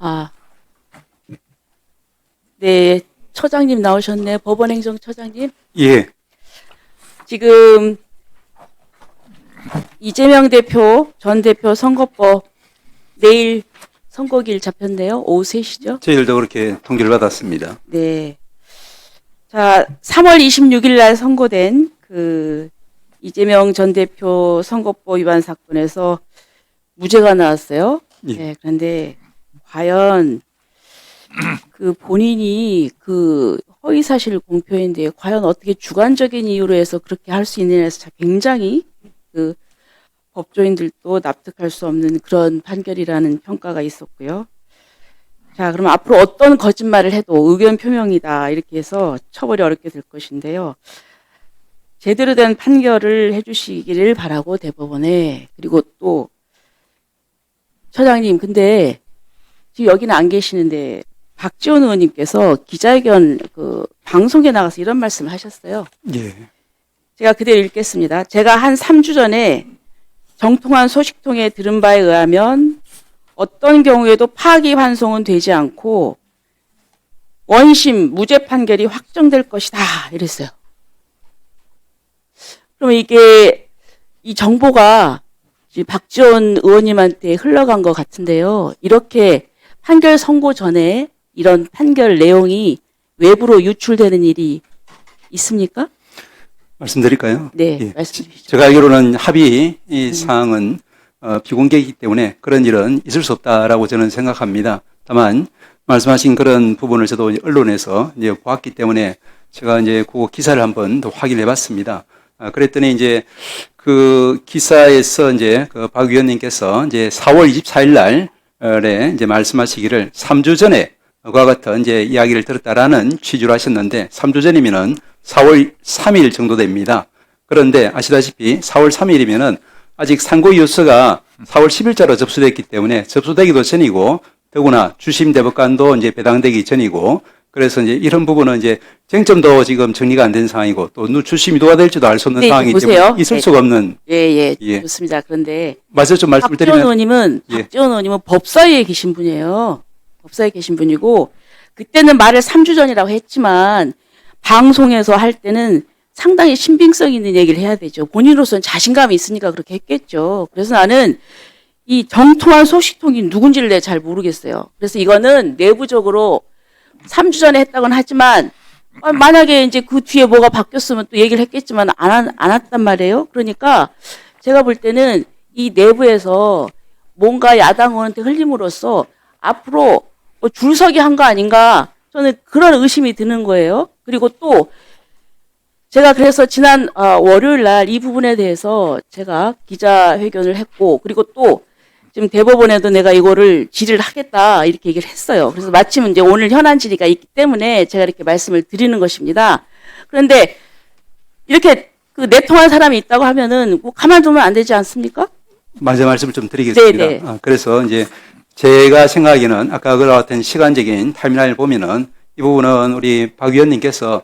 아, 네, 처장님 나오셨네. 법원행정처장님. 예, 지금 이재명 대표, 전 대표 선거법 내일 선거일 잡혔네요. 오후 3시죠? 저희들도 그렇게 통지를 받았습니다. 네. 자, 3월 26일 날 선고된 그 이재명 전 대표 선거법 위반 사건에서 무죄가 나왔어요. 예. 네, 그런데 과연 그 본인이 그 허위사실 공표인데 과연 어떻게 주관적인 이유로 해서 그렇게 할 수 있느냐에서 굉장히 그 법조인들도 납득할 수 없는 그런 판결이라는 평가가 있었고요. 자, 그럼 앞으로 어떤 거짓말을 해도 의견 표명이다 이렇게 해서 처벌이 어렵게 될 것인데요. 제대로 된 판결을 해주시기를 바라고 대법원에. 그리고 또 처장님, 근데 지금 여기는 안 계시는데 박지원 의원님께서 기자회견 그 방송에 나가서 이런 말씀을 하셨어요. 예, 제가 그대로 읽겠습니다. 제가 한 3주 전에 정통한 소식통에 들은 바에 의하면 어떤 경우에도 파기환송은 되지 않고 원심 무죄 판결이 확정될 것이다 이랬어요. 그러면 이게 이 정보가 박지원 의원님한테 흘러간 것 같은데요. 이렇게 판결 선고 전에 이런 판결 내용이 외부로 유출되는 일이 있습니까? 말씀드릴까요? 네, 예. 말씀 주시죠. 제가 알기로는 합의 이 사항은 비공개이기 때문에 그런 일은 있을 수 없다라고 저는 생각합니다. 다만 말씀하신 그런 부분을 저도 언론에서 이제 보았기 때문에 제가 이제 그 기사를 한번 더 확인해 봤습니다. 그랬더니 이제 그 기사에서 이제 그 박 위원님께서 이제 4월 24일 날에 이제 말씀하시기를 3주 전에 그와 같은 이제 이야기를 들었다라는 취지로 하셨는데 3주 전이면은 4월 3일 정도 됩니다. 그런데 아시다시피 4월 3일이면은 아직 상고 유서가 4월 10일자로 접수됐기 때문에 접수되기도 전이고 더구나 주심 대법관도 이제 배당되기 전이고 그래서 이제 이런 부분은 이제 쟁점도 지금 정리가 안 된 상황이고 또 주심이 누가 될지도 알 수 없는 네, 상황이기 보세요. 때문에 있을 네. 수가 없는 예. 좋습니다. 그런데 맞아 좀 말씀을 박지원 드리면 의원님은 법사위에 계신 분이에요. 법사위에 계신 분이고 그때는 말을 3주 전이라고 했지만 방송에서 할 때는 상당히 신빙성 있는 얘기를 해야 되죠. 본인으로서는 자신감이 있으니까 그렇게 했겠죠. 그래서 나는 이 정통한 소식통이 누군지를 내가 잘 모르겠어요. 그래서 이거는 내부적으로 3주 전에 했다고는 하지만 만약에 이제 그 뒤에 뭐가 바뀌었으면 또 얘기를 했겠지만 안 했단 말이에요. 그러니까 제가 볼 때는 이 내부에서 뭔가 야당 의원한테 흘림으로써 앞으로 뭐 줄서기 한 거 아닌가 저는 그런 의심이 드는 거예요. 그리고 또 제가 그래서 지난 월요일 날 이 부분에 대해서 제가 기자회견을 했고 그리고 또 지금 대법원에도 내가 이거를 질의를 하겠다 이렇게 얘기를 했어요. 그래서 마침 이제 오늘 현안 질의가 있기 때문에 제가 이렇게 말씀을 드리는 것입니다. 그런데 이렇게 그 내통한 사람이 있다고 하면은 뭐 가만두면 안 되지 않습니까? 마저 말씀을 좀 드리겠습니다. 네네. 그래서 이제 제가 생각하기에는 아까 그와 같은 시간적인 타임라인을 보면은 이 부분은 우리 박 위원님께서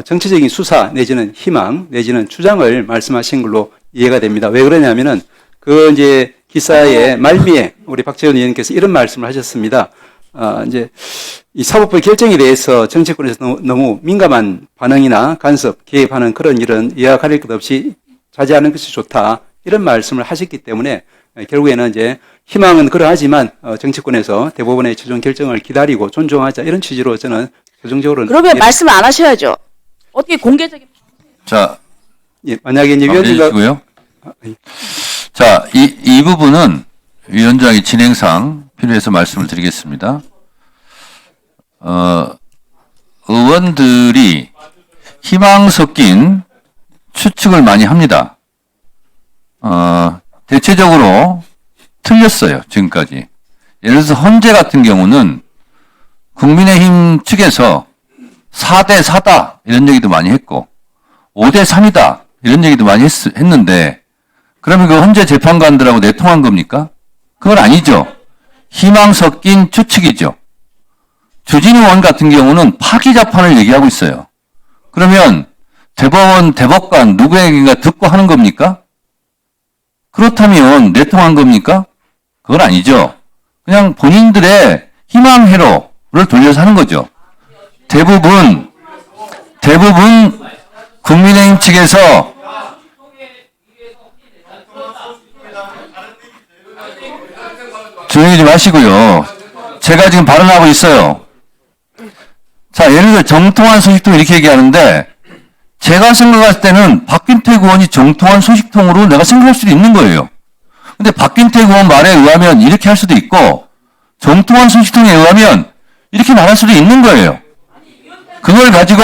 정치적인 수사 내지는 희망 내지는 주장을 말씀하신 걸로 이해가 됩니다. 왜 그러냐면은 그 이제 기사의 말미에 우리 박지원 의원님께서 이런 말씀을 하셨습니다. 이제 이 사법부의 결정에 대해서 정치권에서 너무 민감한 반응이나 간섭, 개입하는 그런 일은 이와 가릴 것 없이 자제하는 것이 좋다. 이런 말씀을 하셨기 때문에 결국에는 이제 희망은 그러하지만 정치권에서 대법원의 최종 결정을 기다리고 존중하자 이런 취지로 저는 최종적으로는 그러면 말씀을 안 하셔야죠. 어떻게 공개적인 자, 예, 만약에 이제 위원님과 해주시고요. 자, 이 부분은 위원장의 진행상 필요해서 말씀을 드리겠습니다. 의원들이 희망 섞인 추측을 많이 합니다. 대체적으로 틀렸어요, 지금까지. 예를 들어서 헌재 같은 경우는 국민의힘 측에서 4대 4다 이런 얘기도 많이 했고 5대 3이다 이런 얘기도 많이 했는데 그러면 그 헌재 재판관들하고 내통한 겁니까? 그건 아니죠. 희망 섞인 추측이죠. 주진우 의원 같은 경우는 파기자판을 얘기하고 있어요. 그러면 대법원, 대법관 누구에게인가 듣고 하는 겁니까? 그렇다면 내통한 겁니까? 그건 아니죠. 그냥 본인들의 희망회로를 돌려서 하는 거죠. 대부분 국민의힘 측에서 조용히 좀 하시고요. 제가 지금 발언하고 있어요. 자, 예를 들어 정통한 소식통 이렇게 얘기하는데 제가 생각할 때는 박균택 의원이 정통한 소식통으로 내가 생각할 수도 있는 거예요. 근데 박균택 의원 말에 의하면 이렇게 할 수도 있고 정통한 소식통에 의하면 이렇게 말할 수도 있는 거예요. 그걸 가지고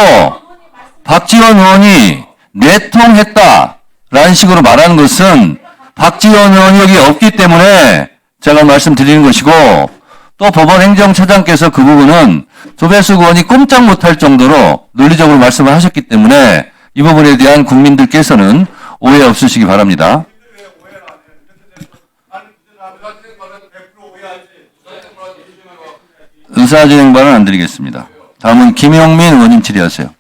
박지원 의원이 내통했다라는 식으로 말하는 것은 박지원 의원이 여기 없기 때문에 제가 말씀드리는 것이고 또 법원 행정처장께서 그 부분은 조배수 의원이 꼼짝 못할 정도로 논리적으로 말씀을 하셨기 때문에 이 부분에 대한 국민들께서는 오해 없으시기 바랍니다. 의사진행 발언 안 드리겠습니다. 다음은 김용민 의원님 질의하세요.